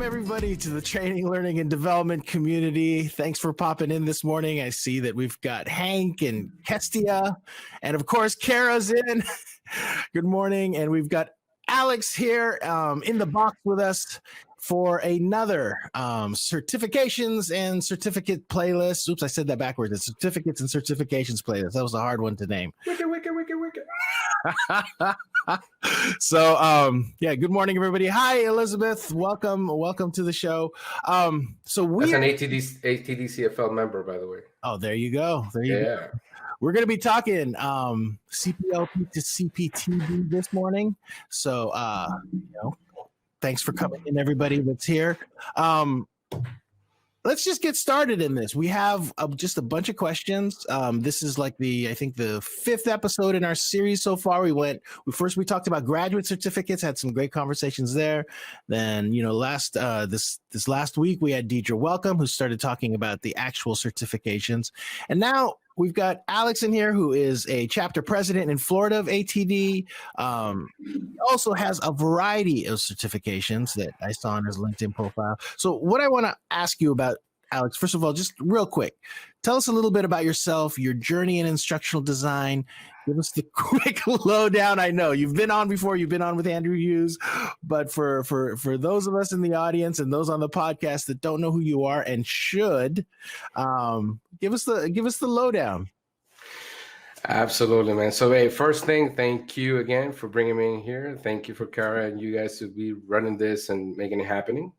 everybody, to the training, learning, and development community. Thanks for popping in this morning. I see that we've got Hank and Kestia, and of course, Kara's in. Good morning. And we've got Alex here in the box with us for another certifications and certificate playlist. Oops, I said that backwards. It's certificates and certifications playlist. That was a hard one to name. Wicked. So yeah, good morning, everybody. Hi, Elizabeth. Welcome to the show. So we That's an ATD CFL member, by the way. Oh, there you go. Go. We're going to be talking CPLP to CPTD this morning. So thanks for coming in, everybody that's here. Let's just get started in this. We have just a bunch of questions. This is like I think the 5th episode in our series so far. We talked about graduate certificates, had some great conversations there. Then, this last week we had Deidre Welcome, who started talking about the actual certifications. And now we've got Alex in here, who is a chapter president in Florida of ATD. He also has a variety of certifications that I saw on his LinkedIn profile. So what I want to ask you about, Alex, first of all, just real quick, tell us a little bit about yourself, your journey in instructional design. Give us the quick lowdown. I know you've been on before. You've been on with Andrew Hughes, but for those of us in the audience and those on the podcast that don't know who you are and should, give us the lowdown. Absolutely, man. So, hey, first thing, thank you again for bringing me in here. Thank you for Kara and you guys to be running this and making it happen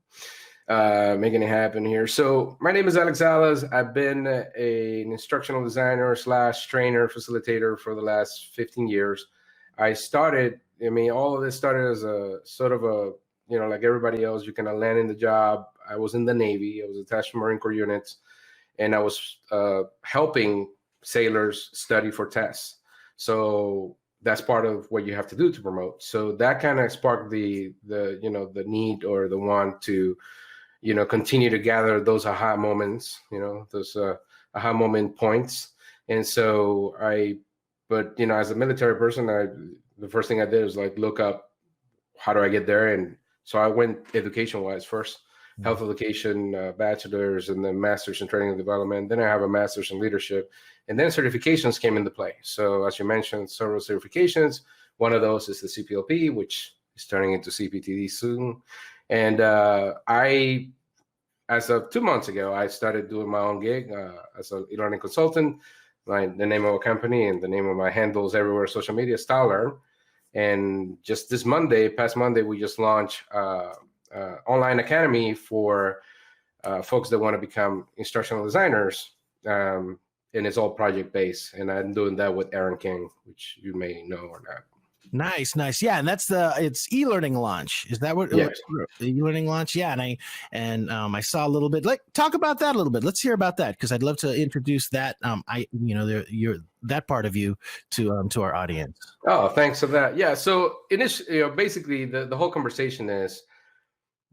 here. So my name is Alex Salas. I've been an instructional designer / trainer facilitator for the last 15 years. All of this started as a sort of a, like everybody else, you kind of land in the job. I was in the Navy. I was attached to Marine Corps units, and I was helping sailors study for tests. So that's part of what you have to do to promote. So that kind of sparked the need or the want to, continue to gather those aha moments, those aha moment points. And so as a military person, the first thing I did was look up, how do I get there? And so I went education-wise first, health education, bachelor's, and then master's in training and development. Then I have a master's in leadership, and then certifications came into play. So as you mentioned, several certifications. One of those is the CPLP, which is turning into CPTD soon. And as of 2 months ago, I started doing my own gig as an e-learning consultant. The name of a company and the name of my handles everywhere, social media, StyleLearn. And just past Monday, we just launched online academy for folks that want to become instructional designers, and it's all project-based. And I'm doing that with Aaron King, which you may know or not. Nice. Yeah. And it's e-learning launch. Is that what? Yeah. The e-learning launch. Yeah. And I saw a little bit, talk about that a little bit. Let's hear about that, because I'd love to introduce that. That part of you to our audience. Oh, thanks for that. Yeah. So initially, basically the whole conversation is,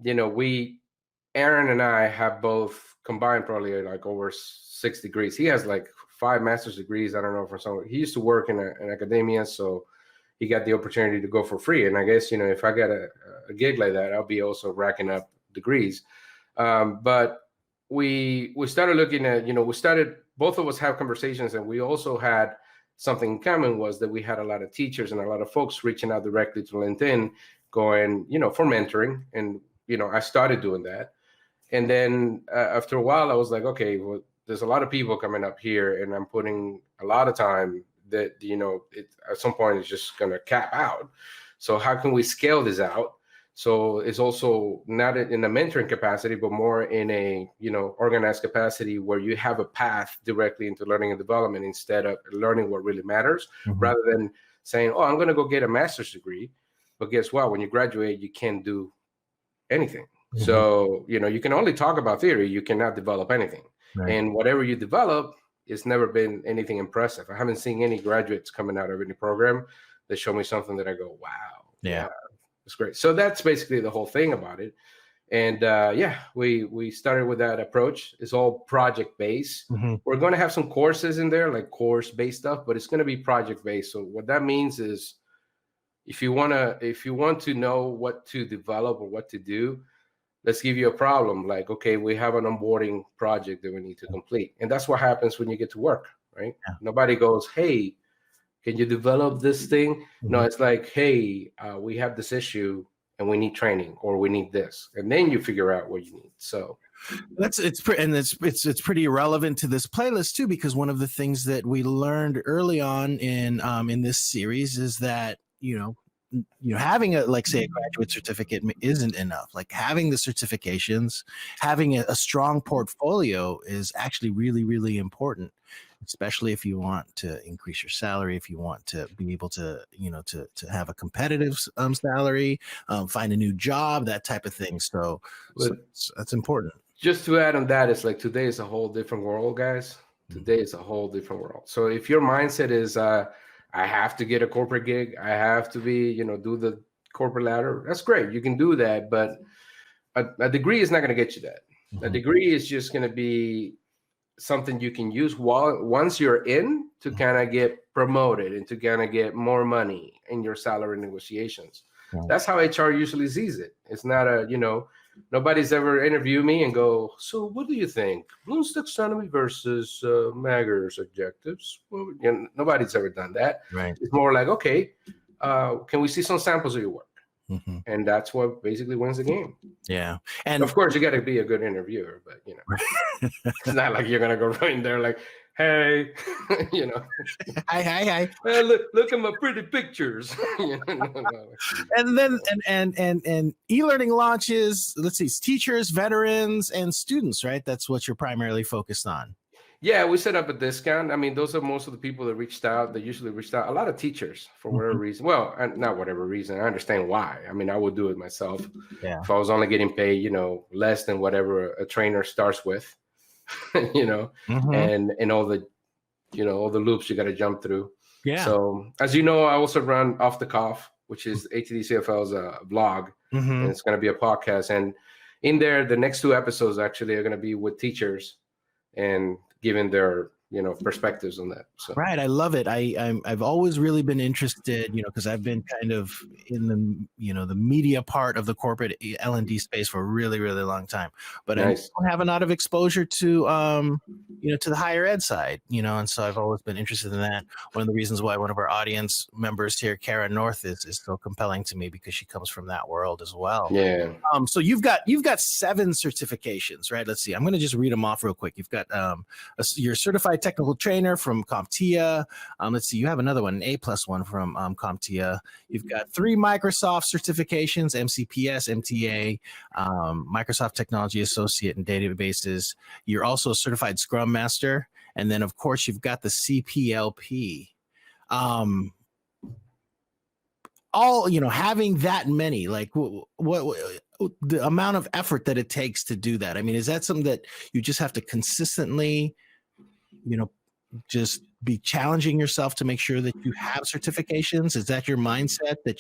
Aaron and I have both combined probably over 6 degrees. He has 5 master's degrees. I don't know, for some. He used to work in academia, so he got the opportunity to go for free. And I guess, if I got a gig like that, I'll be also racking up degrees. But we started looking at, both of us have conversations, and we also had something in common, was that we had a lot of teachers and a lot of folks reaching out directly to LinkedIn going, for mentoring. And, I started doing that. And then after a while, I was like, okay, well, there's a lot of people coming up here, and I'm putting a lot of time that, at some point it's just going to cap out. So how can we scale this out? So it's also not in a mentoring capacity, but more in a, organized capacity where you have a path directly into learning and development instead of learning what really matters, rather than saying, oh, I'm going to go get a master's degree. But guess what? When you graduate, you can't do anything. So, you can only talk about theory. You cannot develop anything. Right. And whatever you develop, it's never been anything impressive. I haven't seen any graduates coming out of any program that show me something that I go, wow. Yeah. It's great. So that's basically the whole thing about it. And we started with that approach. It's all project-based. We're going to have some courses in there, like course-based stuff, but it's going to be project-based. So what that means is if you want to know what to develop or what to do, let's give you a problem. Like, okay, we have an onboarding project that we need to complete. And that's what happens when you get to work, right? Yeah. Nobody goes, hey, can you develop this thing? No, Mhm. it's like, hey, we have this issue and we need training, or we need this. And then you figure out what you need. So it's pretty irrelevant to this playlist too, because one of the things that we learned early on in this series is that having a, like, say, a graduate certificate isn't enough. Like, having the certifications, having a strong portfolio is actually really, really important, especially if you want to increase your salary, if you want to be able to to have a competitive salary, find a new job, that type of thing. So that's important. Just to add on that, it's like today is a whole different world, guys. Today is a whole different world. So if your mindset is I have to get a corporate gig, I have to be, do the corporate ladder, that's great. You can do that, but a degree is not going to get you that. A degree is just going to be something you can use once you're in to kind of get promoted and to kind of get more money in your salary negotiations. That's how HR usually sees it. It's not nobody's ever interviewed me and go, so what do you think? Bloom's taxonomy versus Mager's objectives? Well, nobody's ever done that. Right. It's more like, okay, can we see some samples of your work? Mm-hmm. And that's what basically wins the game. Yeah. And of course, you got to be a good interviewer, but it's not like you're going to go right in there like, hey, hi. Well, look at my pretty pictures. And then and e-learning launches, let's see, teachers, veterans, and students, right? That's what you're primarily focused on. Yeah, we set up a discount. I mean, those are most of the people that reached out. They usually reached out. A lot of teachers, for whatever reason. Well, not whatever reason. I understand why. I mean, I would do it myself. Yeah. If I was only getting paid, less than whatever a trainer starts with, and all the, all the loops you got to jump through. Yeah. So, as you know, I also run Off the Cuff, which is ATD CFL's blog, and it's going to be a podcast. And in there, the next 2 episodes actually are going to be with teachers and giving their perspectives on that. So. Right, I love it. I've always really been interested, because I've been kind of in the the media part of the corporate L&D space for a really, really long time, but Nice. I don't have a lot of exposure to to the higher ed side, and so I've always been interested in that. One of the reasons why one of our audience members here, Kara North, is so compelling to me, because she comes from that world as well. Yeah. So you've got 7 certifications, right? Let's see. I'm going to just read them off real quick. You've got your certified technical trainer from CompTIA. Let's see. You have another one, an A+ one from CompTIA. You've got 3 Microsoft certifications: MCPS, MTA, Microsoft Technology Associate and Databases. You're also a certified Scrum Master, and then of course you've got the CPLP. All having that many, like what the amount of effort that it takes to do that. I mean, is that something that you just have to consistently, just be challenging yourself to make sure that you have certifications? Is that your mindset, that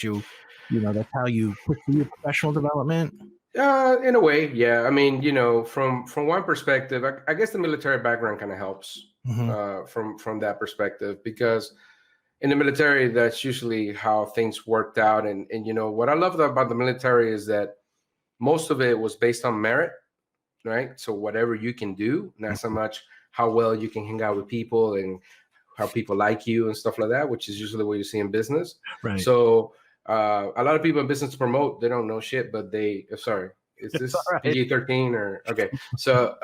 that's how you pursue your professional development? In a way, yeah. I mean, from one perspective, I guess the military background kind of helps from that perspective, because in the military, that's usually how things worked out. And what I love about the military is that most of it was based on merit, right? So whatever you can do, not so much how well you can hang out with people and how people like you and stuff like that, which is usually what you see in business. Right. So a lot of people in business promote, they don't know shit, but sorry, is this right? PG-13 or okay? So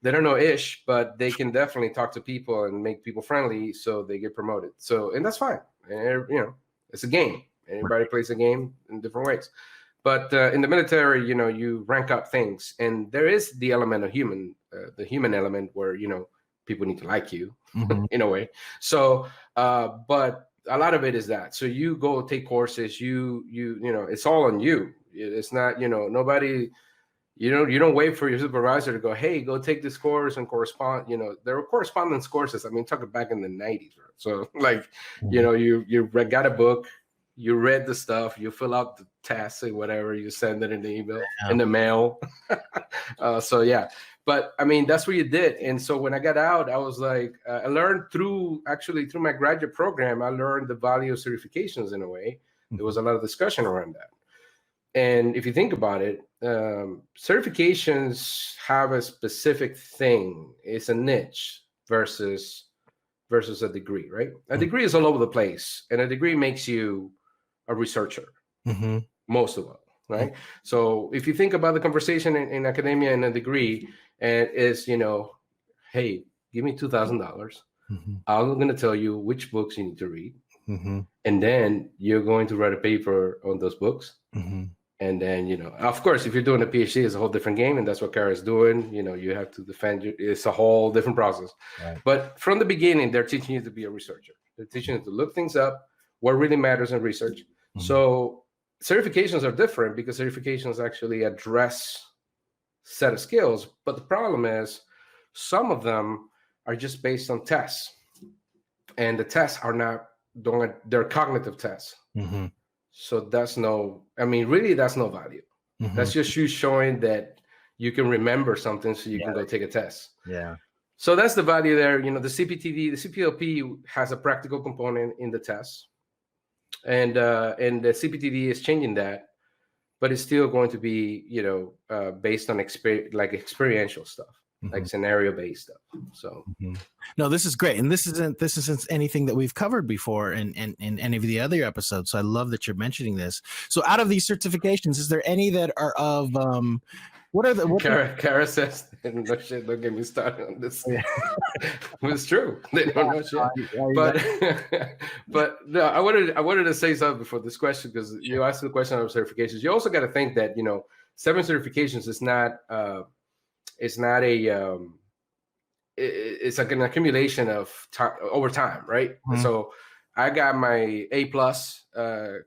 they don't know ish, but they can definitely talk to people and make people friendly, so they get promoted. So, and that's fine. And, it's a game. Everybody plays a game in different ways. But in the military, you rank up things, and there is the element of the human element where people need to like you in a way. So, but a lot of it is that. So you go take courses. You it's all on you. It's not nobody. You don't wait for your supervisor to go, hey, go take this course and correspond. There were correspondence courses. I mean, talking back in the 90s. Right? So like, you got a book. You read the stuff, you fill out the tests and whatever, you send it in the email, in the mail. So yeah, but I mean, that's what you did. And so when I got out, I was like, I learned through my graduate program, I learned the value of certifications in a way. There was a lot of discussion around that. And if you think about it, certifications have a specific thing. It's a niche versus a degree, right? A degree is all over the place, and a degree makes you a researcher, most of it, right? So if you think about the conversation in academia and a degree, and is, hey, give me $2,000. I'm going to tell you which books you need to read, and then you're going to write a paper on those books. And then, of course, if you're doing a PhD, it's a whole different game. And that's what Kara is doing. You have to defend it's a whole different process. Right. But from the beginning, they're teaching you to be a researcher. They're teaching you to look things up, what really matters in research. So certifications are different because certifications actually address set of skills. But the problem is some of them are just based on tests. And the tests are not, they're cognitive tests. So that's no value. That's just you showing that you can remember something so you can go take a test. Yeah. So that's the value there. The CPTD, the CPLP has a practical component in the test. And the CPTD is changing that, but it's still going to be, based on experiential stuff. Like scenario-based stuff. So no, this is great, and this isn't anything that we've covered before in any of the other episodes. So I love that you're mentioning this. So out of these certifications, is there any that are of what are the? Kara says, "No shit, don't get me started on this." It's true. They don't know shit. But no, I wanted to say something before this question because you asked the question of certifications. You also got to think that 7 certifications is not. It's not it's like an accumulation of time over time, right? So I got my A+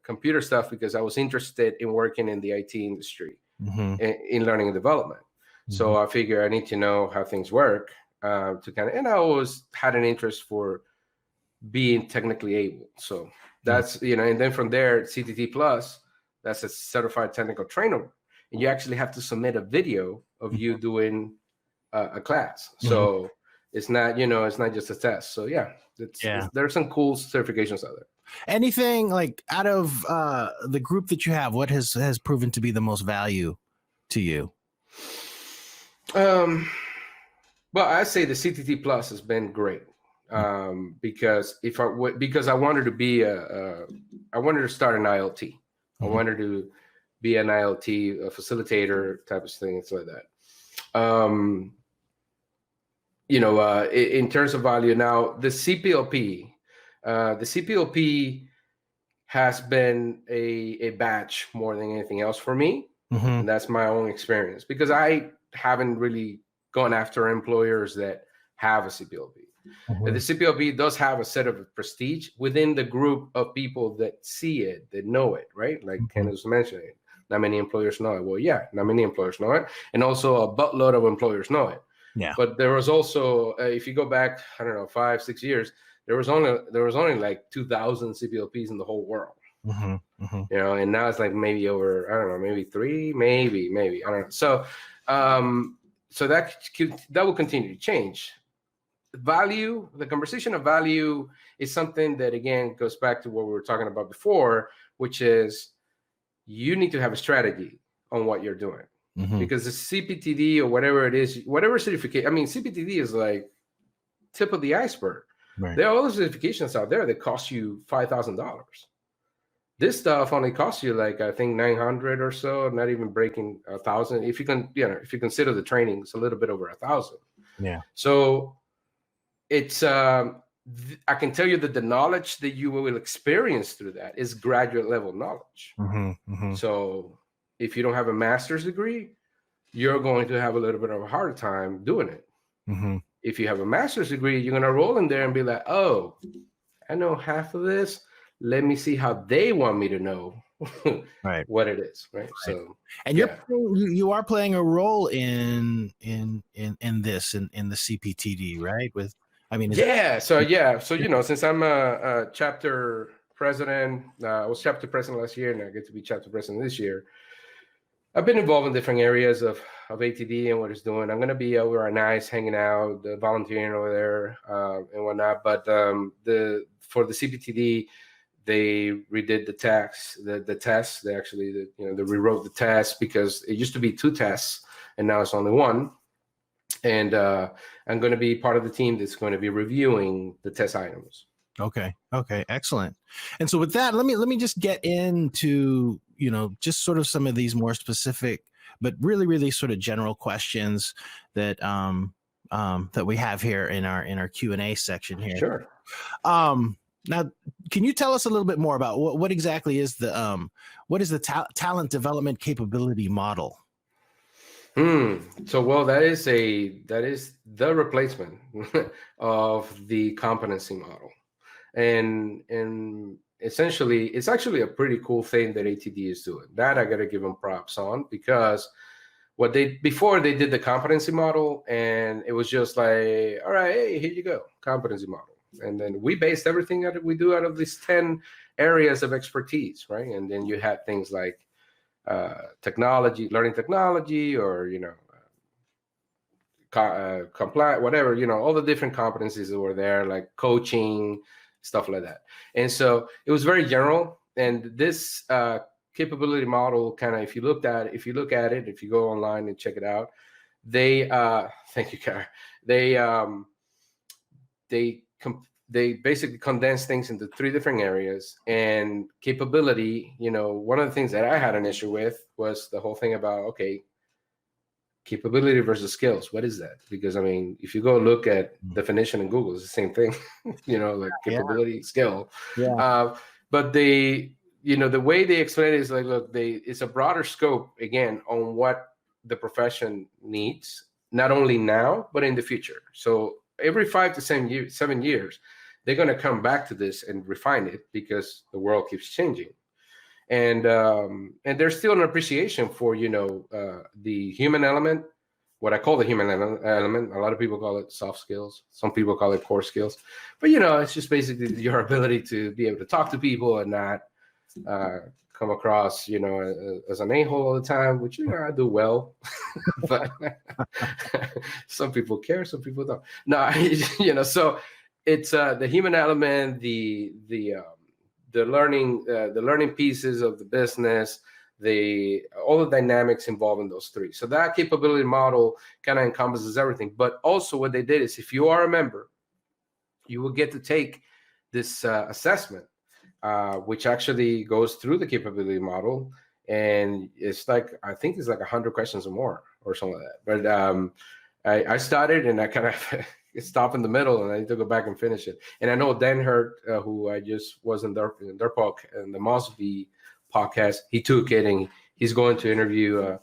computer stuff because I was interested in working in the IT industry in learning and development. So I figure I need to know how things work and I always had an interest for being technically able. So that's, and then from there, CTT+, that's a certified technical trainer. And you actually have to submit a video of you doing a class. So it's not, it's not just a test. So there are some cool certifications out there. Anything like out of the group that you have, what has proven to be the most value to you? Well, I say the CTT+ has been great because because I wanted to be I wanted to start an ILT. I wanted to be an ILT, a facilitator type of thing, it's like that. In terms of value now, the CPLP has been a badge more than anything else for me. And that's my own experience because I haven't really gone after employers that have a CPLP. The CPLP does have a set of prestige within the group of people that see it, that know it, right? Like Ken was mentioning. Not many employers know it. Well, yeah, not many employers know it. And also a buttload of employers know it. Yeah. But there was also, if you go back, I don't know, 5-6 years, there was only like 2,000 CPLPs in the whole world. And now it's like maybe over, I don't know, maybe 3, maybe, I don't know. So, so that will continue to change. Value, the conversation of value is something that, again, goes back to what we were talking about before, which is you need to have a strategy on what you're doing. Because the CPTD or whatever it is, whatever certificate, CPTD is like tip of the iceberg. Right. There are other certifications out there that cost you $5,000. This stuff only costs you like, I think 900 or so, not even breaking 1,000. If you consider the training, it's a little bit over 1,000. Yeah. So it's, I can tell you that the knowledge that you will experience through that is graduate level knowledge. So if you don't have a master's degree, you're going to have a little bit of a hard time doing it. If you have a master's degree, you're going to roll in there and be like, oh, I know half of this. Let me see how they want me to know what it is. Right. So, and you are playing a role in this in the CPTD, right? So since I'm a chapter president, I was chapter president last year and I get to be chapter president this year. I've been involved in different areas of ATD and what it's doing. I'm going to be over at NICE hanging out, volunteering over there and whatnot. But for the CPTD, They redid the tests. They actually, they rewrote the test because it used to be 2 tests and now it's only 1. And I'm going to be part of the team that's going to be reviewing the test items. Okay. Excellent. And so with that, let me just get into, just sort of some of these more specific, but really, really sort of general questions that that we have here in our Q&A section here. Sure. Now, can you tell us a little bit more about what exactly is the talent development capability model? So, well, that is the replacement of the competency model. And essentially, it's actually a pretty cool thing that ATD is doing. That I got to give them props on, because before they did the competency model, and it was just like, all right, hey, here you go, competency model. And then we based everything that we do out of these 10 areas of expertise, right? And then you had things like technology, learning technology, or, compliant, whatever, all the different competencies that were there, like coaching, stuff like that. And so it was very general. And this capability model, kind of, if you look at it, if you go online and check it out, they thank you, Kara. They basically condense things into 3 different areas. And capability, one of the things that I had an issue with was the whole thing about, okay, capability versus skills. What is that? Because I mean, if you go look at definition in Google, it's the same thing, like capability, skill. Yeah. But the way they explain it is like, look, it's a broader scope, again, on what the profession needs, not only now, but in the future. So every 5 to 7 years, they're going to come back to this and refine it, because the world keeps changing. And there's still an appreciation for, the human element, what I call the human element. A lot of people call it soft skills. Some people call it core skills. But, it's just basically your ability to be able to talk to people and not come across, as an a-hole all the time, which, I do well. But some people care, some people don't. No, so it's the human element, the learning pieces of the business, all the dynamics involved in those 3. So that capability model kind of encompasses everything. But also what they did is, if you are a member, you will get to take this assessment, which actually goes through the capability model. And it's like, I think it's like 100 questions or more or something like that. But I started, and I kind of stop in the middle, and I need to go back and finish it. And I know Dan Hurt, who I just was in their podcast, in the Mosby podcast, he took it, and he's going to interview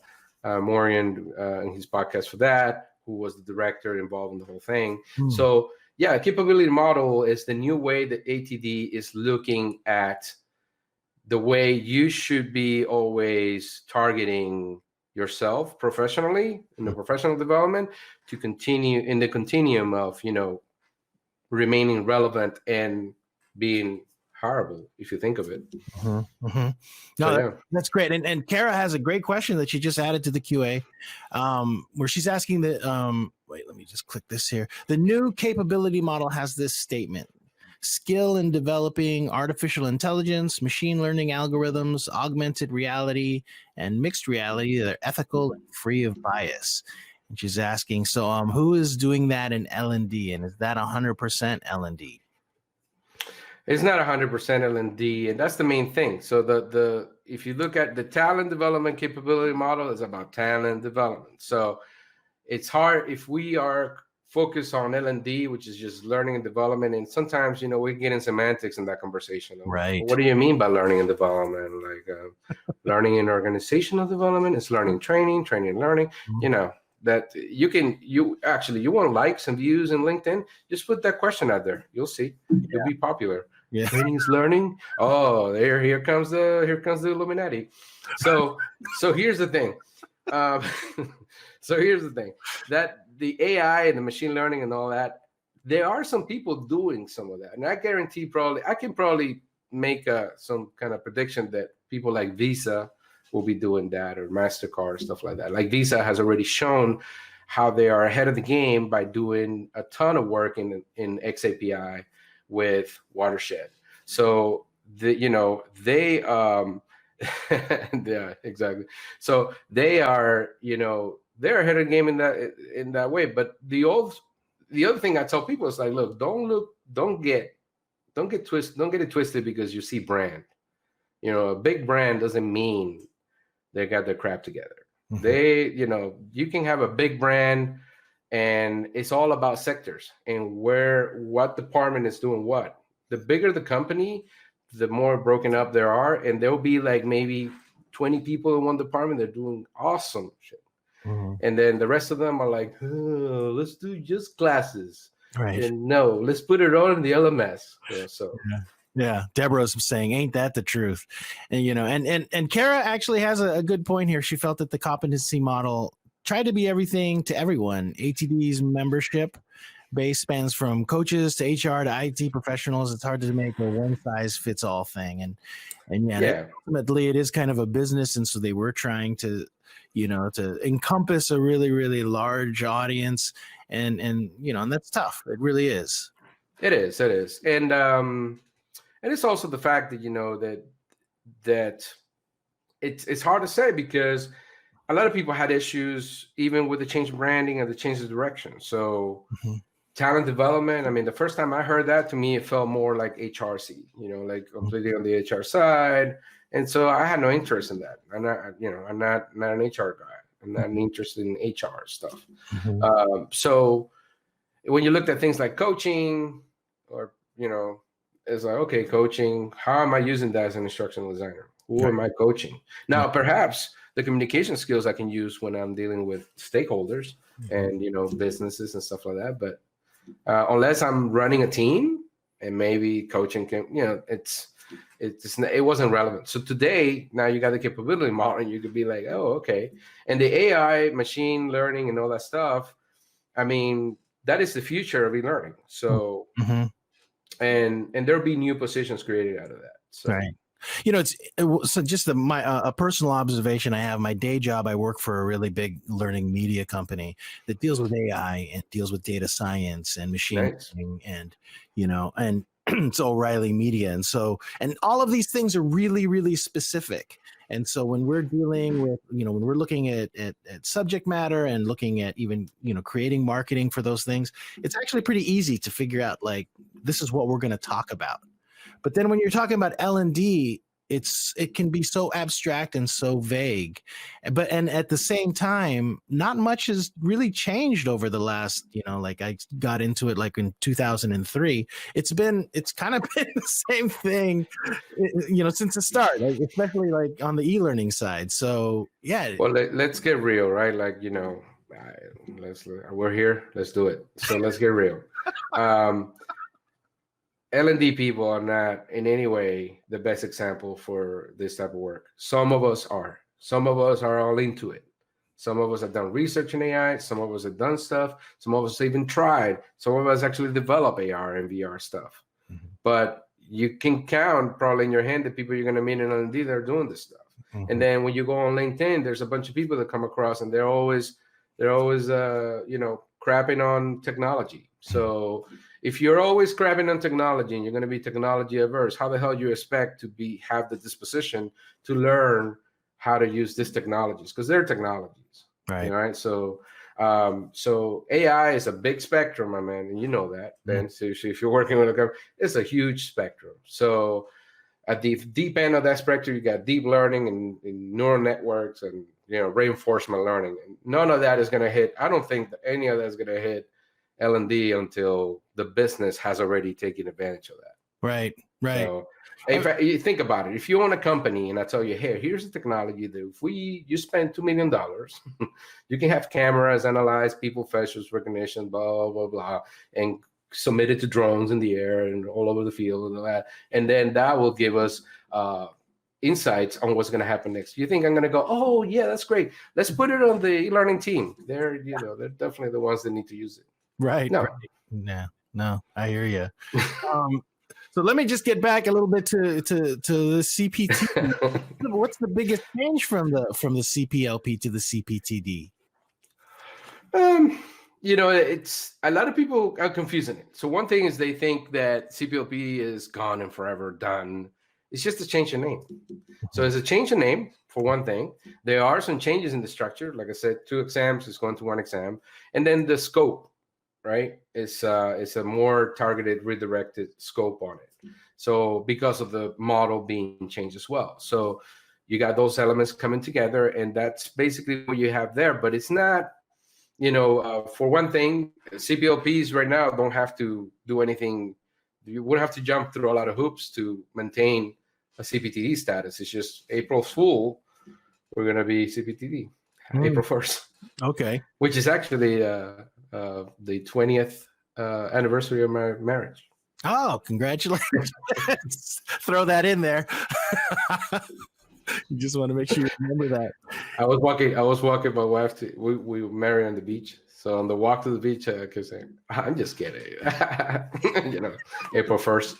Maureen in his podcast for that, who was the director involved in the whole thing. So yeah, capability model is the new way that ATD is looking at the way you should be always targeting yourself professionally in the professional development, to continue in the continuum of, remaining relevant and being hireable, if you think of it. No, so, that's great. And Kara has a great question that she just added to the QA, where she's asking that, wait, let me just click this here. The new capability model has this statement: skill in developing artificial intelligence, machine learning algorithms, augmented reality, and mixed reality that are ethical and free of bias. And she's asking, so who is doing that in L&D, and is that 100% L&D? It's not 100% L&D, and that's the main thing. So if you look at the talent development capability model, it's about talent development. So it's hard if we are focused on L&D, which is just learning and development. And sometimes, we get in semantics in that conversation. Right. What do you mean by learning and development? Like learning and organizational development is learning, training and learning. That you want likes and views in LinkedIn, just put that question out there. You'll see. You'll be popular. Yeah. Training is learning. Oh, here comes the Illuminati. So here's the thing. That the AI and the machine learning and all that, there are some people doing some of that. And I guarantee I can probably make some kind of prediction that people like Visa will be doing that, or MasterCard, stuff like that. Like Visa has already shown how they are ahead of the game by doing a ton of work in XAPI with Watershed. So they yeah, exactly. So they are, they're ahead of the game in that way. But the other thing I tell people is like, don't get it twisted because you see brand. A big brand doesn't mean they got their crap together. Mhm. You can have a big brand and it's all about sectors and what department is doing what. The bigger the company, the more broken up there are, and there'll be like maybe 20 people in one department. They're doing awesome shit, Mhm. and then the rest of them are like, oh, let's do just classes. Right. And no, let's put it all in the LMS. So Yeah. Yeah. Deborah's saying, ain't that the truth? And, and Kara actually has a good point here. She felt that the competency model tried to be everything to everyone. ATD's membership base spans from coaches to HR to IT professionals. It's hard to make a one size fits all thing. And yeah, ultimately it is kind of a business. And so they were trying to, to encompass a really, really large audience. And that's tough. It really is. it is, and it's also the fact that that it's hard to say because a lot of people had issues even with the change of branding and the change of direction. So Mhm. talent development, I mean, the first time I heard that, to me it felt more like HRC, like completely on the HR side. And so I had no interest in that. I'm not an HR guy. I'm not interested in HR stuff. Mhm. So when you looked at things like coaching, or it's like, okay, coaching, how am I using that as an instructional designer? Who Right. am I coaching Yeah. now? Perhaps the communication skills I can use when I'm dealing with stakeholders Mhm. and businesses and stuff like that. But unless I'm running a team, and maybe coaching can, it wasn't relevant. So today, now you got the capability model, and you could be like, oh, okay. And the AI, machine learning, and all that stuff, I mean, that is the future of e-learning. So, Mhm. and there'll be new positions created out of that. So, Right. So just my a personal observation I have. My day job, I work for a really big learning media company that deals with AI and deals with data science and machine nice. learning, and and it's O'Reilly Media, and all of these things are really, really specific. And so when we're dealing with, when we're looking at subject matter and looking at even, creating marketing for those things, it's actually pretty easy to figure out, like, this is what we're going to talk about. But then when you're talking about L&D, it can be so abstract and so vague. And at the same time, not much has really changed over the last, like I got into it like in 2003. It's kind of been the same thing, since the start, like, especially like on the e-learning side. So yeah. Well, let's get real, right? Like, we're here, let's do it. So let's get real. Um, L&D people are not in any way the best example for this type of work. Some of us are. Some of us are all into it. Some of us have done research in AI. Some of us have done stuff. Some of us even tried. Some of us actually develop AR and VR stuff. Mhm. But you can count probably in your hand the people you're going to meet in L&D that are doing this stuff. And Mhm. then when you go on LinkedIn, there's a bunch of people that come across, and they're always crapping on technology. So if you're always crapping on technology and you're going to be technology averse, how the hell do you expect to have the disposition to learn how to use these technologies? Because they're technologies, Right. right? So AI is a big spectrum, my man, and you know that, Mhm. Ben. So if you're working with a company, it's a huge spectrum. So at the deep end of that spectrum, you got deep learning and neural networks and reinforcement learning. And none of that is going to hit. I don't think that any of that is going to hit L&D until the business has already taken advantage of that. Right. Right. So you think about it, if you own a company and I tell you, hey, here's the technology that if you spend $2 million, you can have cameras analyze people facial recognition, blah, blah, blah, and submit it to drones in the air and all over the field and all that. And then that will give us insights on what's going to happen next. You think I'm going to go, oh yeah, that's great. Let's put it on the e-learning team. They're definitely the ones that need to use it. Right. No. Right. No, I hear you. So let me just get back a little bit to the CPT. What's the biggest change from the CPLP to the CPTD? It's a lot of people are confusing it. So one thing is they think that CPLP is gone and forever done, It's just a change of name. So it's a change of name for one thing. There are some changes in the structure. Like I said, 2 exams is going to 1 exam. And then the scope, right? It's a more targeted, redirected scope on it. So because of the model being changed as well. So you got those elements coming together, and that's basically what you have there. But it's not, for one thing, CPLPs right now don't have to do anything. You wouldn't have to jump through a lot of hoops to maintain a CPTD status. It's just April Fool, we're going to be CPTD, April 1st. Okay. Which is actually the 20th anniversary of my marriage. Oh, congratulations. Throw that in there. You just want to make sure you remember that. I was walking my wife we were married on the beach. So on the walk to the beach, I kept saying, I'm just kidding. April 1st.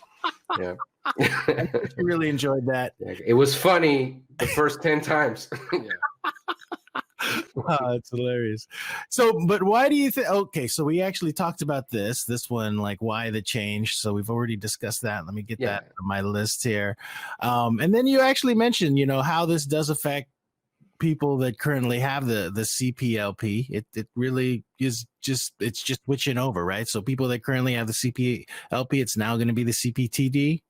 Yeah. I really enjoyed that. It was funny the first 10 times. Yeah. Oh, it's hilarious. So, but why do you think? Okay, so we actually talked about this one, like why the change. So we've already discussed that. Let me get that on my list here. And then you actually mentioned, how this does affect people that currently have the CPLP. It really is it's just switching over, right? So people that currently have the CPLP, it's now going to be the CPTD.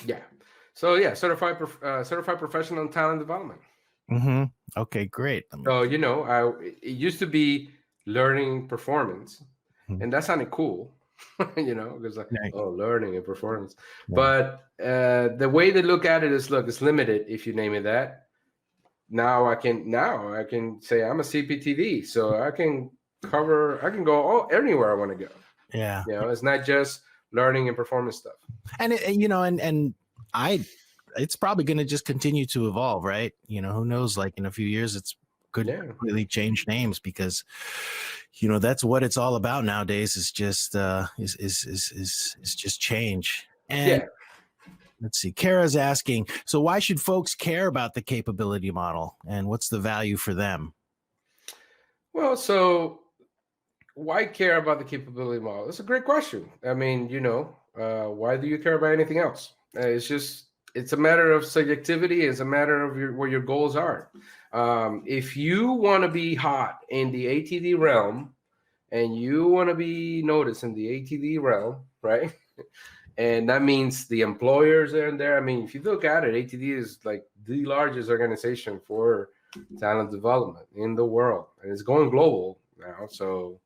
Yeah. So certified professional in talent development. Mm-hmm. Okay, great. So it used to be learning performance, and that sounded cool, because learning and performance. Yeah. But the way they look at it is, it's limited if you name it that. Now I can say I'm a CPTD, so I can go anywhere I want to go. Yeah. It's not just learning and performance stuff. And it's probably going to just continue to evolve, right? Who knows, like in a few years, it's could really change names, because, that's what it's all about nowadays, is just, is just change. And let's see, Kara's asking, so why should folks care about the capability model, and what's the value for them? Well, so why care about the capability model? That's a great question. I mean, why do you care about anything else? It's a matter of subjectivity. It's a matter of what your goals are. If you want to be hot in the ATD realm, and you want to be noticed in the ATD realm, right? And that means the employers are in there. I mean, if you look at it, ATD is like the largest organization for talent development in the world, and it's going global now. So,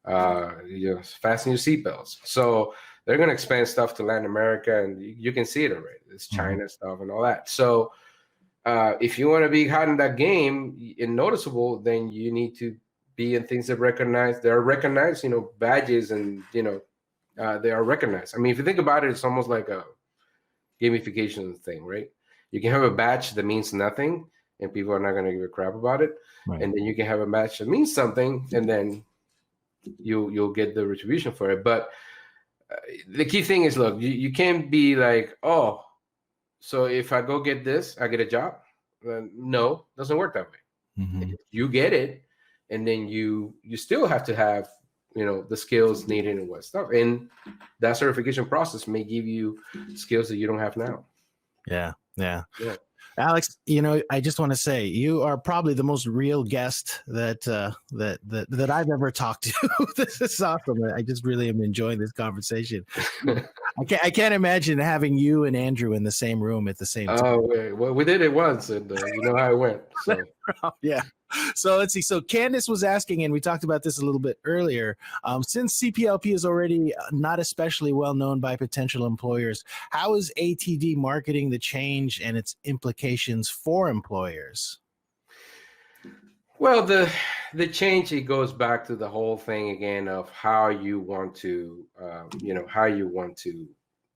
fasten your seatbelts. So they're going to expand stuff to Latin America, and you can see it already. It's China stuff and all that. So if you want to be hot in that game and noticeable, then you need to be in things that they're recognized, badges, and, they are recognized. I mean, if you think about it, it's almost like a gamification thing, right? You can have a badge that means nothing, and people are not going to give a crap about it. Right. And then you can have a badge that means something, and then you'll get the retribution for it. But the key thing is, you can't be like, oh, so if I go get this, I get a job. No, it doesn't work that way. Mm-hmm. You get it, and then you still have to have, the skills needed and what stuff. And that certification process may give you skills that you don't have now. Yeah. Alex, I just want to say you are probably the most real guest that I've ever talked to. This is awesome. I just really am enjoying this conversation. I can't imagine having you and Andrew in the same room at the same time. Oh, well, we did it once, and you know how it went. So. Yeah. So let's see. So Candace was asking, and we talked about this a little bit earlier, since CPLP is already not especially well known by potential employers, how is ATD marketing the change and its implications for employers? Well, the change, it goes back to the whole thing again of how you want to,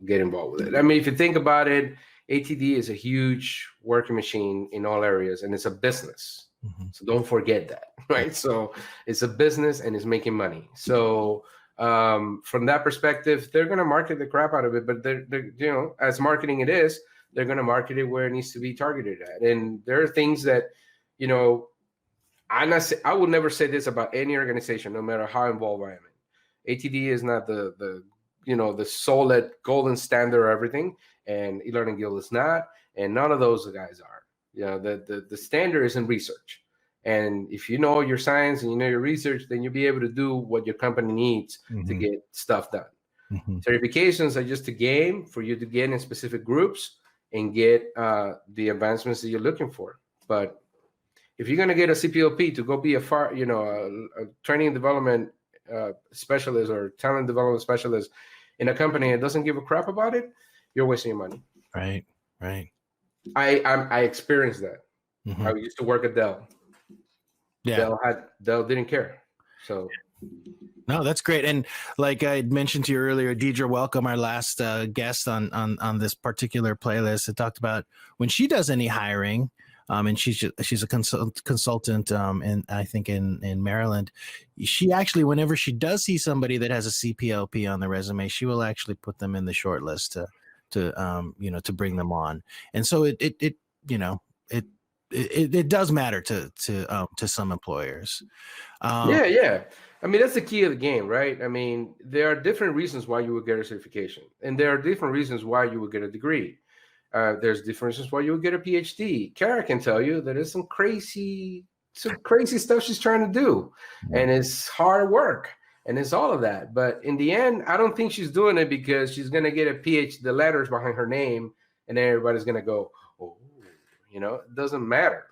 get involved with it. I mean, if you think about it, ATD is a huge working machine in all areas, and it's a business. Mm-hmm. So don't forget that, right? So it's a business and it's making money. So from that perspective, they're going to market the crap out of it, but they're as marketing it is, they're going to market it where it needs to be targeted at. And there are things that, I would never say this about any organization, no matter how involved I am in. ATD is not the the solid golden standard of everything, and e-learning guild is not, and none of those guys are. The standard is in research. And if you know your science and you know your research, then you'll be able to do what your company needs to get stuff done. Certifications are just a game for you to get in specific groups and get the advancements that you're looking for. But if you're going to get a CPLP to go be a training and development specialist or talent development specialist in a company that doesn't give a crap about it, you're wasting your money. Right. I experienced that. I used to work at Dell. Yeah. Dell didn't care. So no, that's great. And like I mentioned to you earlier, Deidre Welcome, our last guest on this particular playlist, it talked about when she does any hiring, and she's a consultant, and I think in Maryland, she actually, whenever she does see somebody that has a CPLP on the resume, she will actually put them in the short list to bring them on. And so it does matter to some employers. Yeah. I mean, that's the key of the game, right? I mean, there are different reasons why you would get a certification, and there are different reasons why you would get a degree. There's different reasons why you would get a PhD. Kara can tell you that there's some crazy stuff she's trying to do, and it's hard work, and it's all of that. But in the end, I don't think she's doing it because she's going to get a PhD, the letters behind her name, and everybody's going to go, oh, it doesn't matter.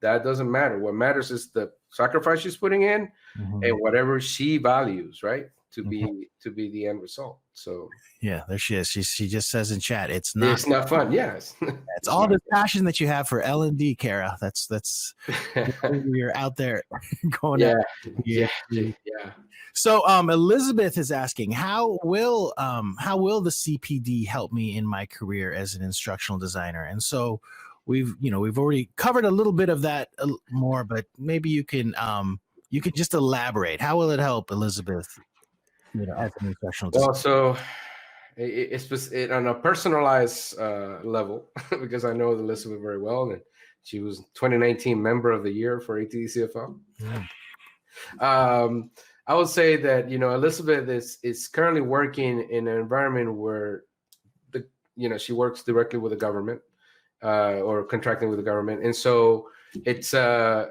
That doesn't matter. What matters is the sacrifice she's putting in and whatever she values, right? To be the end result. So yeah, there she is. She just says in chat, it's not fun. Yes. It's all the passion that you have for L&D, Kara. That's you're out there going out. Yeah. So Elizabeth is asking, how will the CPD help me in my career as an instructional designer? And so we've already covered a little bit of that more, but maybe you can just elaborate. How will it help, Elizabeth, as an instructional designer? Well, so it's on a personalized level, because I know Elizabeth very well, and she was 2019 Member of the Year for ATD CFL. I would say that Elizabeth is currently working in an environment where she works directly with the government. Or contracting with the government, and so it's I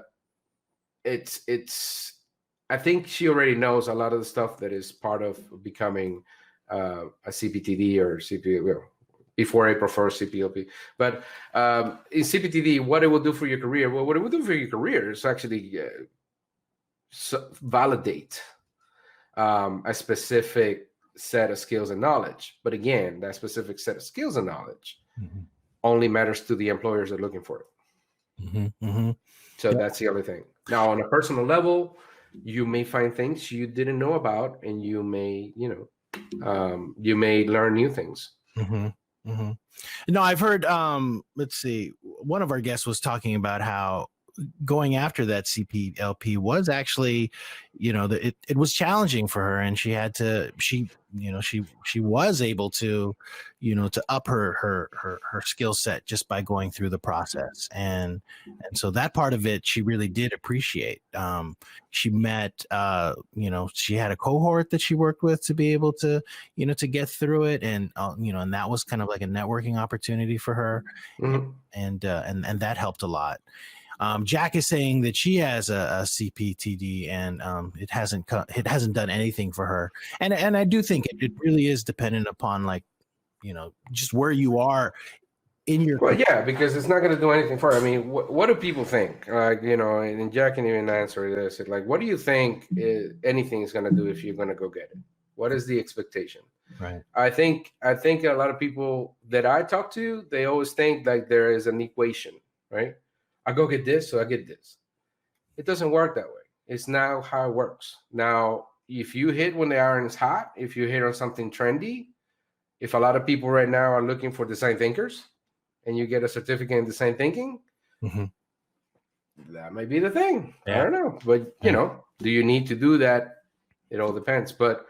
think she already knows a lot of the stuff that is part of becoming a CPTD or CP before April 1st CPLP. But in CPTD, what it will do for your career? Well, what it will do for your career is actually validate a specific set of skills and knowledge. But again, that specific set of skills and knowledge only matters to the employers that are looking for it. So that's the other thing. Now, on a personal level, you may find things you didn't know about, and you may, you may learn new things. No, I've heard, let's see, one of our guests was talking about how going after that CPLP was actually, it was challenging for her, and she was able to, to up her skill set just by going through the process. And so that part of it, she really did appreciate. She met, she had a cohort that she worked with to be able to, to get through it. And, and that was kind of like a networking opportunity for her. And that helped a lot. Jack is saying that she has a CPTD, and it hasn't done anything for her. And I do think it really is dependent upon, like, just where you are in your. Well, yeah, because it's not going to do anything for her. I mean, what do people think? Like, and Jack can even answer this. Like, what do you think anything is going to do if you're going to go get it? What is the expectation? Right. I think a lot of people that I talk to, they always think like there is an equation, right? I go get this, so I get this. It doesn't work that way. It's not how it works. Now, if you hit when the iron is hot, if you hit on something trendy, if a lot of people right now are looking for design thinkers, and you get a certificate in design thinking, that might be the thing. Yeah. I don't know. But, do you need to do that? It all depends. But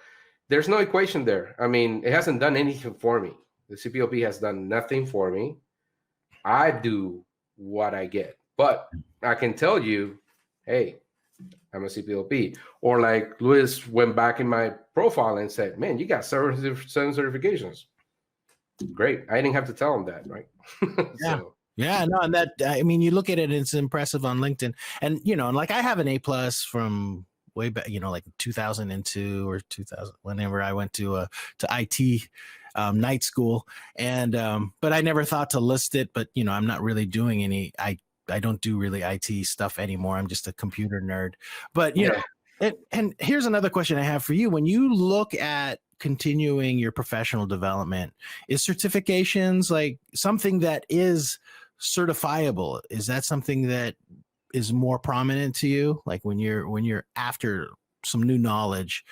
there's no equation there. I mean, it hasn't done anything for me. The CPLP has done nothing for me. I do what I get. But I can tell you, hey, I'm a CPLP. Or like Luis went back in my profile and said, man, you got seven certifications. Great. I didn't have to tell him that, right? Yeah. So Yeah, no, and that, I mean, you look at it, it's impressive on LinkedIn. And, you know, like I have an A+ from way back, you know, like 2002 or 2000, whenever I went to IT night school. And, but I never thought to list it, but, you know, I'm not really doing I don't do really IT stuff anymore. I'm just a computer nerd. But, you know, and here's another question I have for you. When you look at continuing your professional development, is certifications like something that is certifiable? Is that something that is more prominent to you? Like when you're after some new knowledge,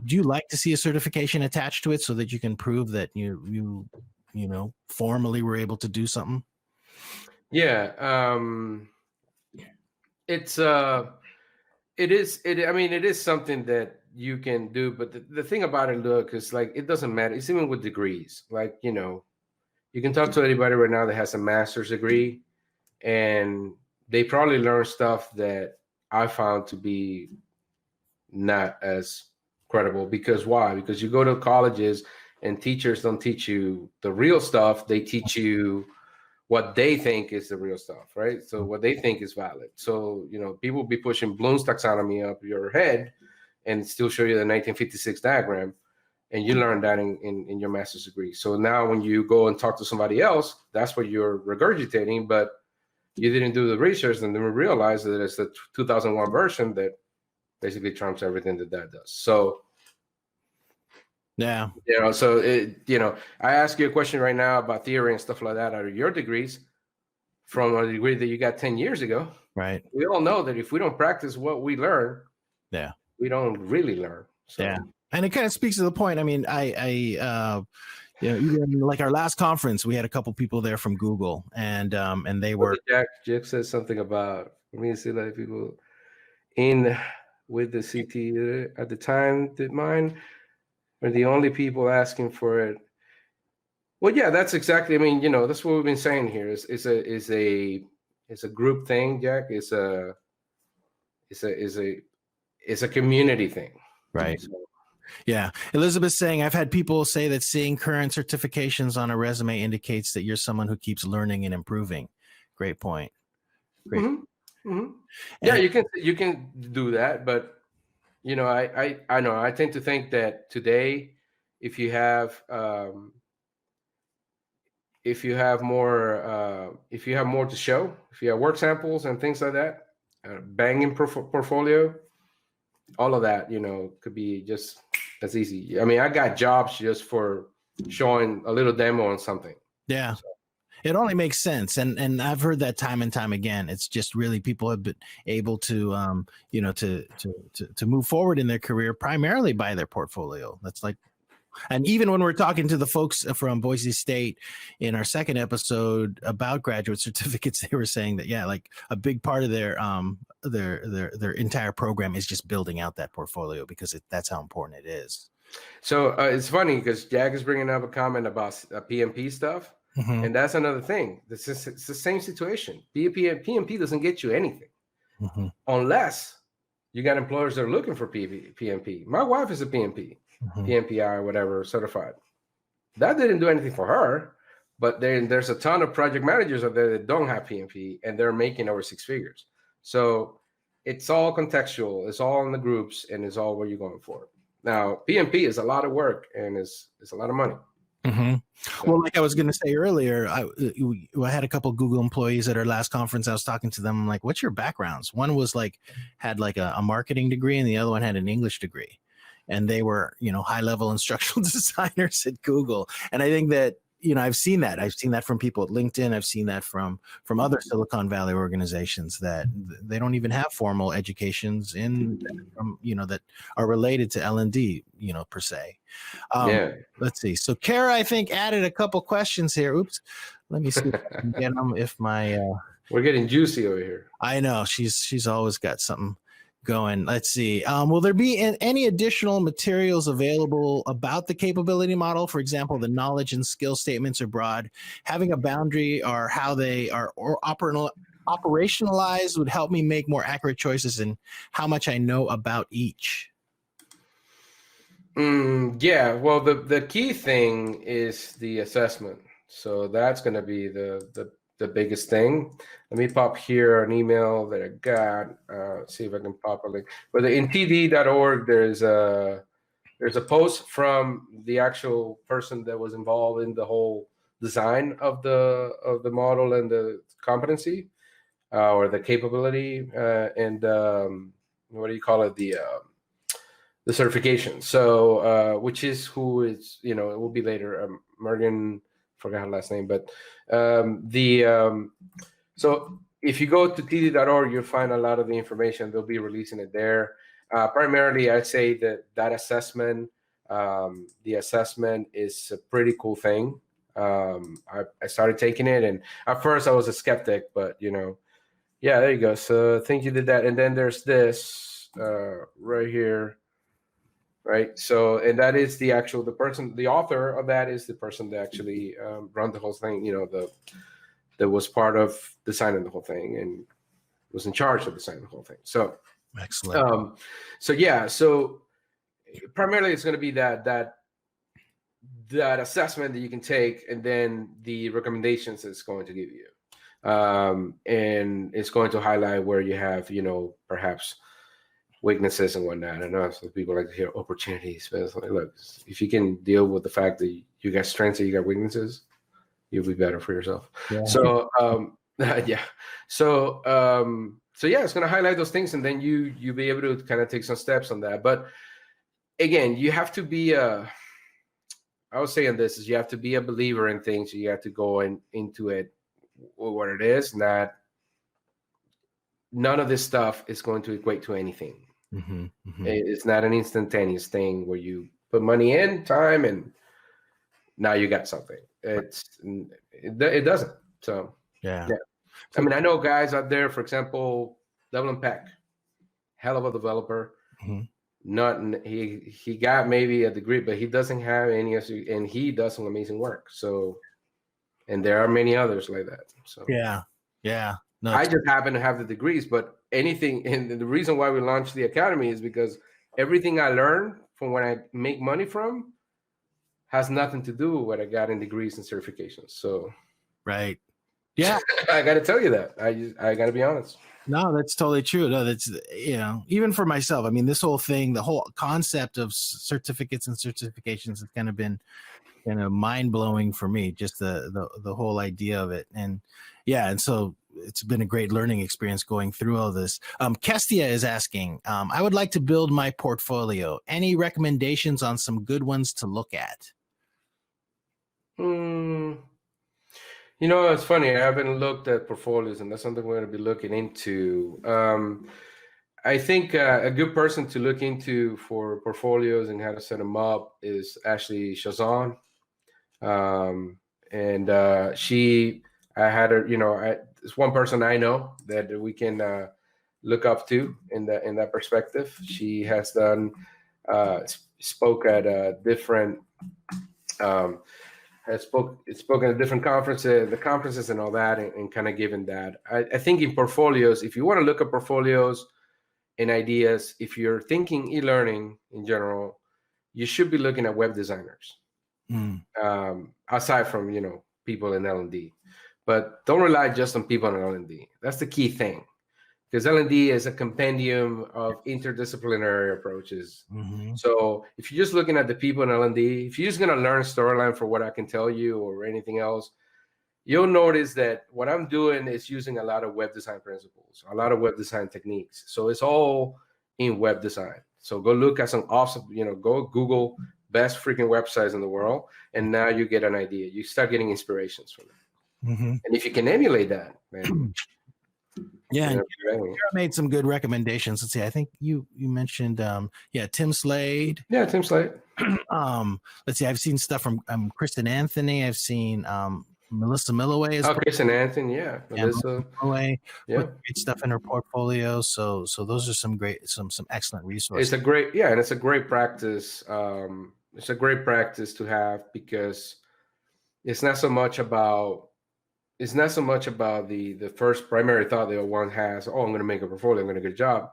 do you like to see a certification attached to it so that you can prove that you know formally were able to do something? yeah, it's it is something that you can do, but the thing about it, look, is like it doesn't matter. It's even with degrees. Like, you know, you can talk to anybody right now that has a master's degree, and they probably learn stuff that I found to be not as credible. Because why? Because you go to colleges and teachers don't teach you the real stuff. They teach you what they think is the real stuff, right? So what they think is valid. So, you know, people be pushing Bloom's taxonomy up your head and still show you the 1956 diagram. And you learn that in your master's degree. So now when you go and talk to somebody else, that's what you're regurgitating, but you didn't do the research and then realize that it's the 2001 version that basically trumps everything that does. So, Yeah. you know, so you know, I ask you a question right now about theory and stuff like that. Are your degrees from a degree that you got 10 years ago? Right. We all know that if we don't practice what we learn, Yeah. we don't really learn. So. Yeah. And it kind of speaks to the point. I mean, you know, even like our last conference, we had a couple people there from Google, and they were. Jack said something about, let me see, like people in with the CT at the time did mine were the only people asking for it. Well, yeah, that's exactly. I mean, you know, that's what we've been saying here. Is a group thing, Jack. It's a community thing, Right. So, Yeah. Elizabeth's saying, I've had people say that seeing current certifications on a resume indicates that you're someone who keeps learning and improving. Great point. Great. mm-hmm, mm-hmm. Yeah, you can do that, but you know, I know I tend to think that today, if you have more to show, if you have work samples and things like that, banging portfolio, all of that, you know, could be just as easy. I mean, I got jobs just for showing a little demo on something. Yeah. So. It only makes sense. And I've heard that time and time again. It's just really people have been able to, you know, to move forward in their career primarily by their portfolio. That's like, and even when we're talking to the folks from Boise State in our second episode about graduate certificates, they were saying that, yeah, like a big part of their entire program is just building out that portfolio because that's how important it is. So it's funny because Jack is bringing up a comment about PMP stuff. Mm-hmm. And that's another thing. It's the same situation. PMP doesn't get you anything mm-hmm. unless you got employers that are looking for PMP. My wife is a PMP, mm-hmm. PMPI or whatever, certified. That didn't do anything for her, but there's a ton of project managers out there that don't have PMP and they're making over 6 figures. So it's all contextual. It's all in the groups and it's all what you're going for. Now, PMP is a lot of work and it's a lot of money. Mm-hmm. So. Well, like I was going to say earlier, I had a couple of Google employees at our last conference. I was talking to them. I'm like, what's your backgrounds? One was had a marketing degree and the other one had an English degree. And they were, you know, high-level instructional designers at Google. And I think that, you know, I've seen that. I've seen that from people at LinkedIn. I've seen that from other Silicon Valley organizations that they don't even have formal educations you know, that are related to L&D, you know, per se. Let's see. So Kara, I think, added a couple questions here. Oops. Let me see if I can get them. If my we're getting juicy over here. I know she's always got something going. Let's see. Will there be any additional materials available about the capability model? For example, the knowledge and skill statements are broad. Having a boundary or how they are operationalized would help me make more accurate choices in how much I know about each? Yeah, well, the key thing is the assessment. So that's going to be the biggest thing. Let me pop here an email that I got. See if I can pop a link. But in td.org, there's a post from the actual person that was involved in the whole design of the model and the competency or the capability and what do you call it, the certification. So which is who is, it will be later. Morgan, forgot her last name, but so if you go to td.org, you'll find a lot of the information. They'll be releasing it there. Primarily, I'd say that assessment, the assessment is a pretty cool thing. I started taking it, and at first I was a skeptic, but yeah, there you go. So I think you did that, and then there's this right here. Right. So, and that is the author of that is the person that actually run the whole thing, that was part of designing the whole thing and was in charge of designing the whole thing. So, Excellent. So primarily it's going to be that assessment that you can take, and then the recommendations it's going to give you. And it's going to highlight where you have, perhaps weaknesses and whatnot. I know some people like to hear opportunities, but it's like, look, if you can deal with the fact that you got strengths and you got weaknesses, you'll be better for yourself. Yeah. So yeah. So yeah, it's going to highlight those things, and then you'll be able to kind of take some steps on that. But again, you have to be I was saying this is you have to be a believer in things. You have to go into it what it is. None of this stuff is going to equate to anything. Mm-hmm, mm-hmm. It's not an instantaneous thing where you put money in, time, and now you got something. It doesn't. So yeah. I mean, I know guys out there, for example, Devlin Peck, hell of a developer. Mm-hmm. He got maybe a degree, but he doesn't have any, and he does some amazing work. So, and there are many others like that. So yeah. No, I just happen to have the degrees, but anything, and the reason why we launched the academy is because everything I learned from when I make money from has nothing to do with what I got in degrees and certifications. So, right, yeah, I got to tell you that. I got to be honest. No, that's totally true. No, that's even for myself. I mean, this whole thing, the whole concept of certificates and certifications has kind of been mind blowing for me. Just the whole idea of it, and so it's been a great learning experience going through all this. Kestia is asking, I would like to build my portfolio. Any recommendations on some good ones to look at? It's funny. I haven't looked at portfolios, and that's something we're going to be looking into. I think a good person to look into for portfolios and how to set them up is Ashley Chazon. And I had her, it's one person I know that we can look up to in that perspective. She has done, spoke at different, has spoken at different conferences and all that, and kind of given that. I think in portfolios, if you want to look at portfolios and ideas, if you're thinking e-learning in general, you should be looking at web designers. Aside from people in L&D, but don't rely just on people in L&D. That's the key thing, because L&D is a compendium of interdisciplinary approaches. Mm-hmm. So if you're just looking at the people in L&D, if you're just going to learn StyleLearn for what I can tell you or anything else, you'll notice that what I'm doing is using a lot of web design principles, a lot of web design techniques. So it's all in web design. So go look at some awesome, go Google best freaking websites in the world, and now you get an idea. You start getting inspirations from it. Mm-hmm. And if you can emulate that, man. Yeah, you made some good recommendations. Let's see. I think you mentioned Tim Slade. Yeah, Tim Slade. Let's see. I've seen stuff from Kristen Anthony. I've seen Melissa Milloway. Kristen Anthony, yeah. Melissa Milloway. Put great stuff in her portfolio. So those are some excellent resources. It's a great practice. It's a great practice to have, because it's not so much about it's not so much about the first primary thought that one has. Oh, I'm going to make a portfolio. I'm going to get a job.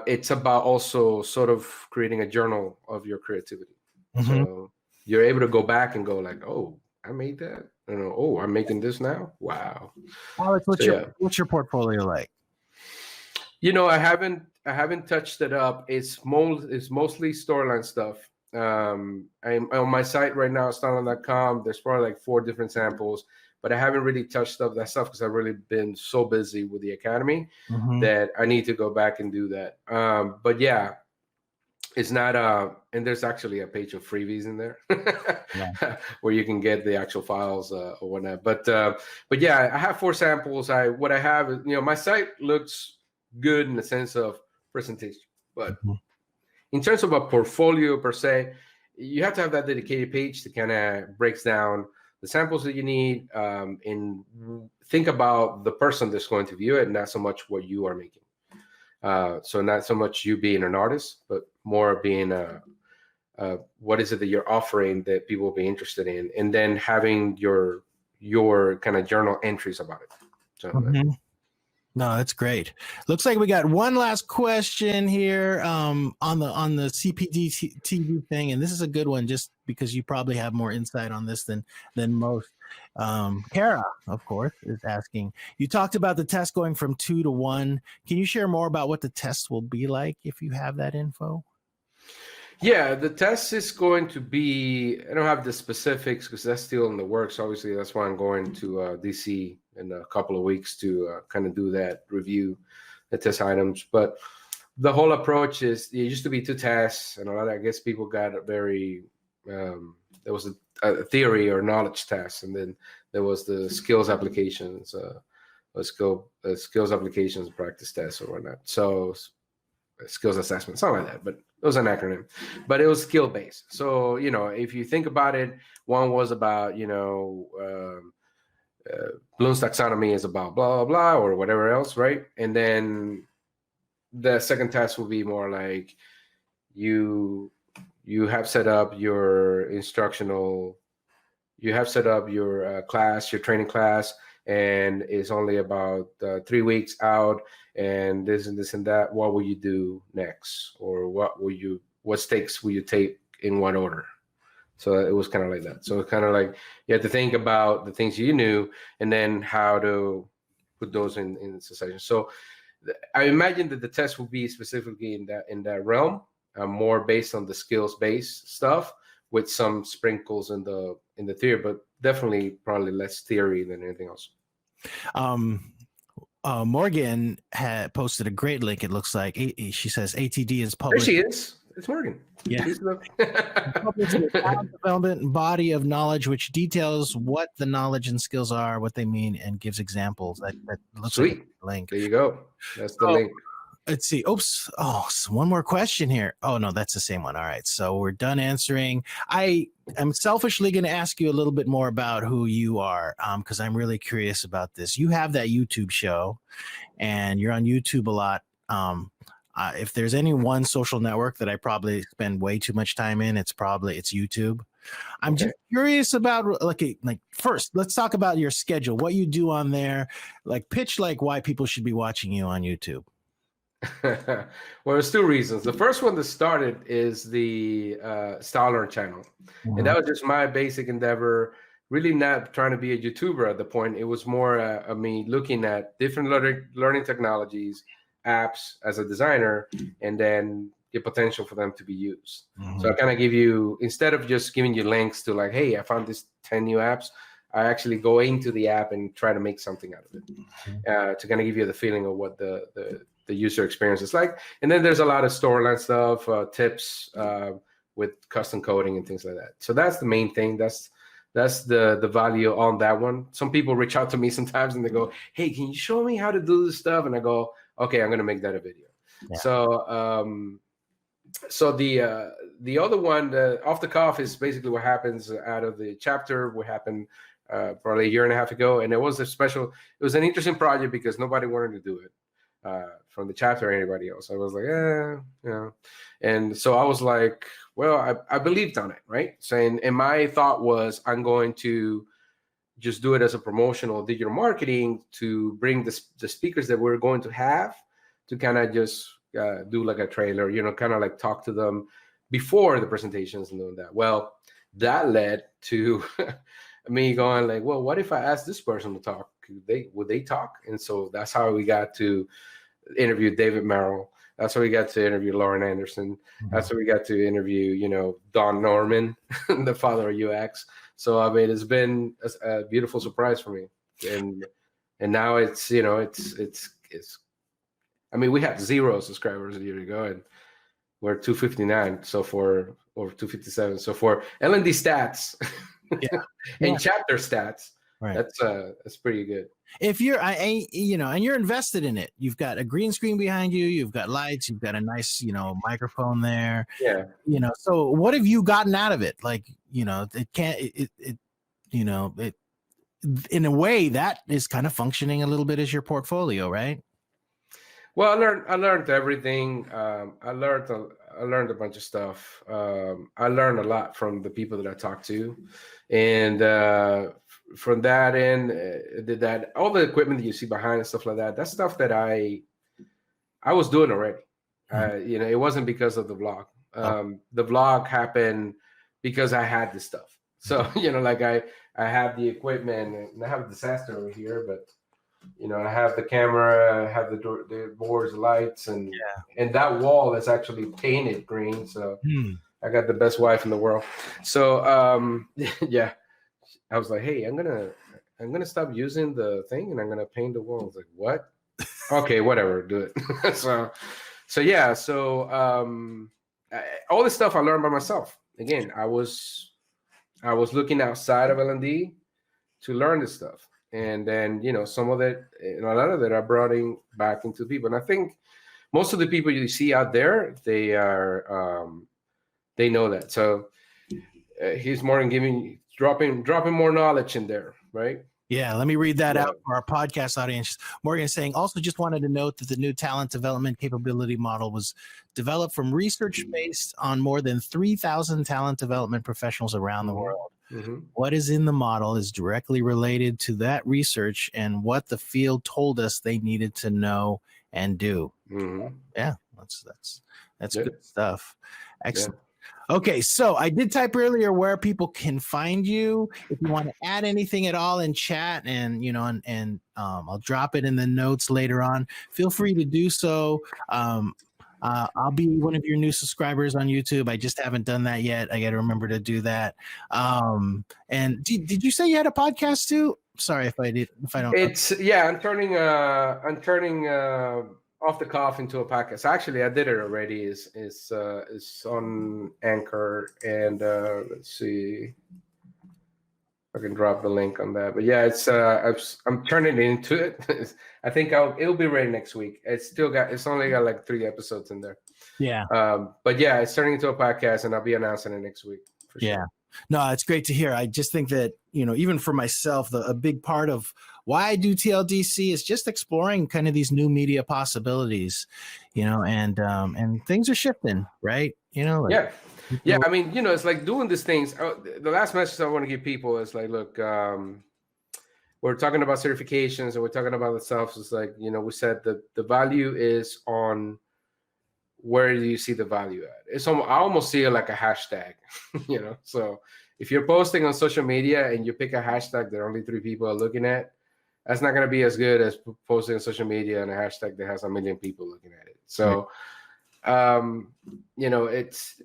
It's about also sort of creating a journal of your creativity. Mm-hmm. So you're able to go back and go like, oh, I made that. Oh, I'm making this now. Wow. Alex, what's your portfolio like? I haven't touched it up. It's mostly storyline stuff. I'm on my site right now, StyleLearn.com. There's probably like 4 different samples, but I haven't really touched up that stuff because I've really been so busy with the academy that I need to go back and do that. But yeah, it's not and there's actually a page of freebies in there where you can get the actual files or whatnot. But yeah, I have 4 samples. What I have is, my site looks good in the sense of presentation, but in terms of a portfolio per se, you have to have that dedicated page that kind of breaks down the samples that you need, and think about the person that's going to view it, not so much what you are making. So not so much you being an artist, but more being what is it that you're offering that people will be interested in, and then having your kind of journal entries about it. So No, that's great. Looks like we got one last question here on the CPTD thing, and this is a good one just because you probably have more insight on this than most. Kara, of course, is asking. You talked about the test going from 2 to 1. Can you share more about what the test will be like if you have that info? Yeah, the test is going to be, I don't have the specifics because that's still in the works. Obviously, that's why I'm going to DC in a couple of weeks to kind of do that review, the test items. But the whole approach is, it used to be 2 tests, and I guess people got very, there was a theory or knowledge test, and then there was the skills applications, skills applications practice test or whatnot. So skills assessment, something like that, but it was an acronym, but it was skill based. So, if you think about it, one was about, Bloom's taxonomy is about blah, blah, blah, or whatever else. Right. And then the second test will be more like you have set up your class, your training class, and it's only about 3 weeks out, and this and this and that. What will you do next, or what stakes will you take in what order? So it was kind of like that. So it's kind of like you had to think about the things you knew, and then how to put those in succession. So I imagine that the test will be specifically in that realm, more based on the skills based stuff, with some sprinkles in the theory, but definitely probably less theory than anything else. Morgan had posted a great link. It looks like she says ATD is published. There she is. It's Morgan. Yeah. Published a talent development body of knowledge, which details what the knowledge and skills are, what they mean, and gives examples. That looks Sweet. like a link. There you go. That's the link. Let's see. Oops. Oh, so one more question here. Oh, no, that's the same one. All right. So we're done answering. I am selfishly going to ask you a little bit more about who you are, because I'm really curious about this. You have that YouTube show, and you're on YouTube a lot. If there's any one social network that I probably spend way too much time in, it's YouTube. I'm just curious about like first, let's talk about your schedule, what you do on there, pitch why people should be watching you on YouTube. Well, there's 2 reasons. The first one that started is the StyleLearn channel. And that was just my basic endeavor, really not trying to be a YouTuber at the point. It was more of me looking at different learning technologies, apps as a designer, and then the potential for them to be used. So I kind of give you, instead of just giving you links to like, hey, I found this 10 new apps, I actually go into the app and try to make something out of it, to kind of give you the feeling of what the user experience is like. And then there's a lot of storyline stuff, tips with custom coding and things like that. So that's the main thing. That's the value on that one. Some people reach out to me sometimes and they go, hey, can you show me how to do this stuff? And I go, okay, I'm going to make that a video. Yeah. So the other one, off the cuff, is basically what happens out of the chapter, what happened probably a year and a half ago. And it was it was an interesting project because nobody wanted to do it. From the chapter or anybody else. I was like, yeah. And so I was like, well, I believed on it, right? So, and my thought was, I'm going to just do it as a promotional digital marketing to bring the speakers that we're going to have to kind of just do like a trailer, kind of like talk to them before the presentations and doing that. Well, that led to me going like, well, what if I ask this person to talk? Would they talk? And so that's how we got to interview David Merrill. That's how we got to interview Lauren Anderson. That's how we got to interview, Don Norman, the father of UX. So I mean, it's been a beautiful surprise for me, and now it's I mean, we had 0 subscribers a year ago, and we're 259 or 257. So for L&D stats, and chapter stats, right, that's pretty good. If you're, and you're invested in it, you've got a green screen behind you, you've got lights, you've got a nice, microphone there. Yeah. So what have you gotten out of it? Like, it can't, it in a way that is kind of functioning a little bit as your portfolio, right? Well, I learned everything. I learned a bunch of stuff. I learned a lot from the people that I talked to, and from that end, that all the equipment that you see behind and stuff like that, that's stuff that I was doing already. It wasn't because of the vlog. The vlog happened because I had this stuff. So like I have the equipment, and I have a disaster over here, but I have the camera, I have the boards, the lights, and that wall is actually painted green. So I got the best wife in the world. So yeah, I was like, hey, I'm gonna stop using the thing, and I'm gonna paint the wall. I was like, what? Okay, whatever, do it. so yeah, all this stuff I learned by myself. Again, I was looking outside of L&D to learn this stuff. And then, some of it, and a lot of it I brought in back into people. And I think most of the people you see out there, they know that. So he's more than dropping more knowledge in there, right? Yeah, let me read that out for our podcast audience. Morgan is saying, also just wanted to note that the new talent development capability model was developed from research based on more than 3,000 talent development professionals around the world. Mm-hmm. What is in the model is directly related to that research and what the field told us they needed to know and do. Mm-hmm. Yeah, that's good stuff. Excellent. Yeah. Okay, so I did type earlier where people can find you. If you want to add anything at all in chat, and I'll drop it in the notes later on. Feel free to do so. I'll be one of your new subscribers on YouTube. I just haven't done that yet. I got to remember to do that. And did you say you had a podcast too? Sorry if I don't. I'm turning off the cuff into a podcast. Actually, I did it already. It's on Anchor, and let's see. I can drop the link on that. But yeah, it's I'm turning into it. I think it'll be ready next week. It's only got like 3 episodes in there. Yeah. But yeah, it's turning into a podcast, and I'll be announcing it next week for sure. Yeah. No, it's great to hear. I just think that, even for myself, a big part of why I do TLDC is just exploring kind of these new media possibilities, and things are shifting, right? Yeah. I mean, it's like doing these things. The last message I want to give people is like, look, we're talking about certifications and we're talking about the stuff. It's like, we said that the value is on where do you see the value at? I almost see it like a hashtag, So if you're posting on social media and you pick a hashtag that only 3 people are looking at, that's not going to be as good as posting on social media and a hashtag that has 1 million people looking at it. So, it's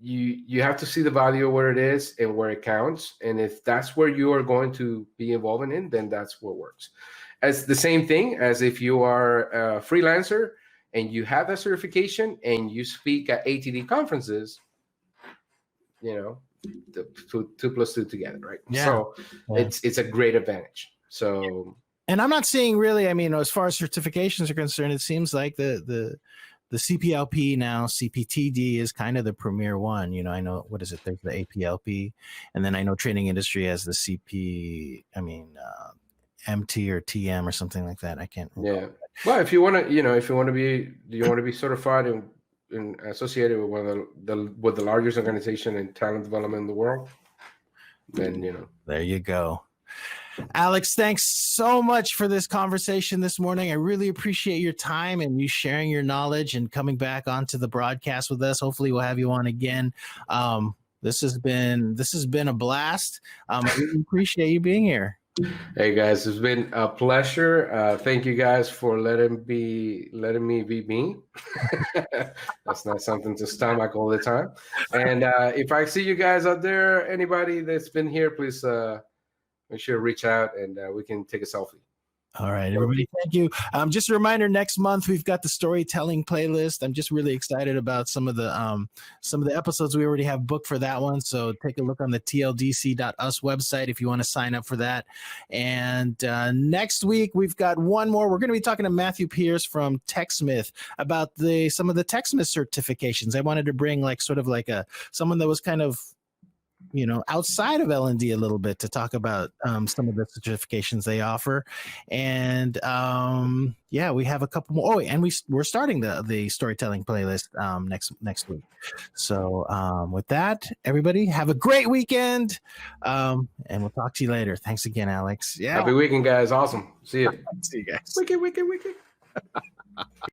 you have to see the value of where it is and where it counts. And if that's where you are going to be involved in, then that's what works. As the same thing as if you are a freelancer and you have that certification and you speak at ATD conferences, 2 + 2 together, right? Yeah. So it's a great advantage. So, and I'm not saying really, as far as certifications are concerned, it seems like the CPLP now, CPTD is kind of the premier one. I know, what is it? There's the APLP, and then I know training industry has the MT or TM or something like that. I can't remember. Yeah. Well, if you want to be certified and associated with one of the largest organization in talent development in the world, then There you go. Alex, thanks so much for this conversation this morning. I really appreciate your time and you sharing your knowledge and coming back onto the broadcast with us. Hopefully we'll have you on again. This has been a blast. I really appreciate you being here. Hey guys, it's been a pleasure. Thank you guys for letting me be me. That's not something to stomach all the time. And if I see you guys out there, anybody that's been here, please make sure to reach out and we can take a selfie. All right, everybody, thank you. Just a reminder, next month we've got the storytelling playlist. I'm just really excited about some of the episodes we already have booked for that one. So take a look on the tldc.us website if you want to sign up for that. And next week we've got one more. We're going to be talking to Matthew Pierce from TechSmith about some of the TechSmith certifications. I wanted to bring someone that was kind of outside of L&D a little bit to talk about some of the certifications they offer. And we have a couple more. Oh, and we're starting the storytelling playlist next week. So with that, everybody have a great weekend. And we'll talk to you later. Thanks again, Alex. Yeah. Happy weekend, guys. Awesome. See you. See you guys. Wicked.